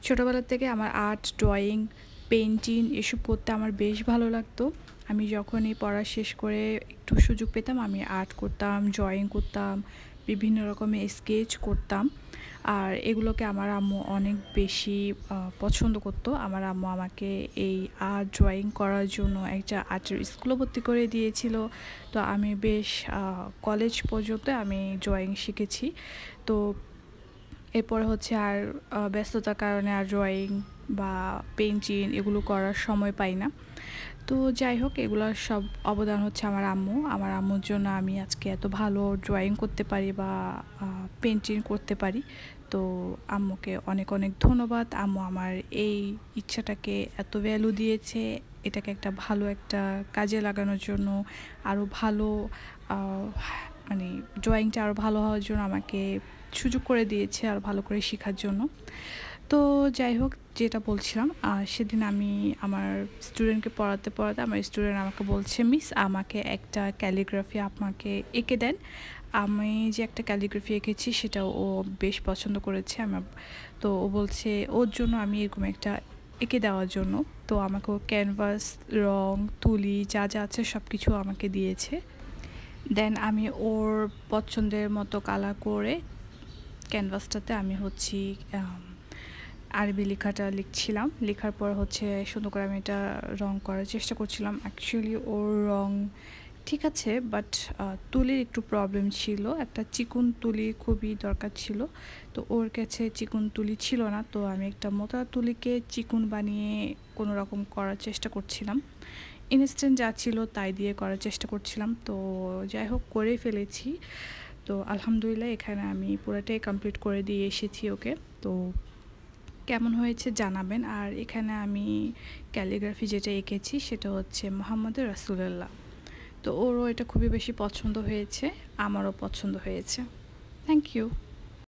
ছোটোবেলা থেকে আমার আর্ট, ড্রয়িং, পেইন্টিং এসব করতে আমার বেশ ভালো লাগতো। আমি যখনই পড়া শেষ করে একটু সুযোগ পেতাম আমি আর্ট করতাম, ড্রয়িং করতাম, বিভিন্ন রকমের স্কেচ করতাম। আর এগুলোকে আমার আম্মু অনেক বেশি পছন্দ করতো। আমার আম্মু আমাকে এই আর্ট, ড্রয়িং করার জন্য একটা আর্টের স্কুলে ভর্তি করে দিয়েছিল। তো আমি বেশ কলেজ পর্যন্ত আমি ড্রয়িং শিখেছি। তো এরপরে হচ্ছে আর ব্যস্ততার কারণে আর ড্রয়িং বা পেইন্টিং এগুলো করার সময় পাই না। তো যাই হোক, এগুলোর সব অবদান হচ্ছে আমার আম্মু। আমার আম্মুর জন্য আমি আজকে এত ভালো ড্রয়িং করতে পারি বা পেইন্টিং করতে পারি। তো আম্মুকে অনেক অনেক ধন্যবাদ। আম্মু আমার এই ইচ্ছাটাকে এত ভ্যালু দিয়েছে, এটাকে একটা ভালো একটা কাজে লাগানোর জন্য, আরও ভালো মানে ড্রয়িংটা আরও ভালো হওয়ার জন্য আমাকে সুযোগ করে দিয়েছে আর ভালো করে শেখার জন্য। তো যাই হোক, যেটা বলছিলাম, সেদিন আমি আমার স্টুডেন্টকে পড়াতে পড়াতে আমার স্টুডেন্ট আমাকে বলছে, মিস আমাকে একটা ক্যালিগ্রাফি আপনাকে এঁকে দেন। আমি যে একটা ক্যালিগ্রাফি এঁকেছি সেটা ও বেশ পছন্দ করেছে। তো ও বলছে ওর জন্য আমি এরকম একটা এঁকে দেওয়ার জন্য। তো আমাকে ও ক্যানভাস, রং, তুলি যা যা আছে সব কিছু আমাকে দিয়েছে। দেন আমি ওর পছন্দের মতো কালার করে ক্যানভাসটাতে আমি আরবি লেখাটা লিখছিলাম। লেখার পর সুন্দর করে আমি এটা রং করার চেষ্টা করছিলাম। অ্যাকচুয়ালি ওর রং ঠিক আছে, বাট তুলির একটু প্রবলেম ছিল। একটা চিকন তুলি খুবই দরকার ছিল, তো ওর কাছে চিকন তুলি ছিল না। তো আমি একটা মোটা তুলিকে চিকন বানিয়ে কোনো রকম করার চেষ্টা করছিলাম। ইনস্ট্যান্ট যা ছিল তাই দিয়ে করার চেষ্টা করছিলাম। তো যাই হোক, করে ফেলেছি। তো আলহামদুলিল্লাহ এখানে আমি পুরোটাই কমপ্লিট করে দিয়ে এসেছি ওকে। তো কেমন হয়েছে জানাবেন। আর এখানে আমি ক্যালিগ্রাফি যেটা এঁকেছি সেটা হচ্ছে মুহাম্মদুর রাসূলুল্লাহ। তো ওরও এটা খুবই বেশি পছন্দ হয়েছে, আমারও পছন্দ হয়েছে। Thank you.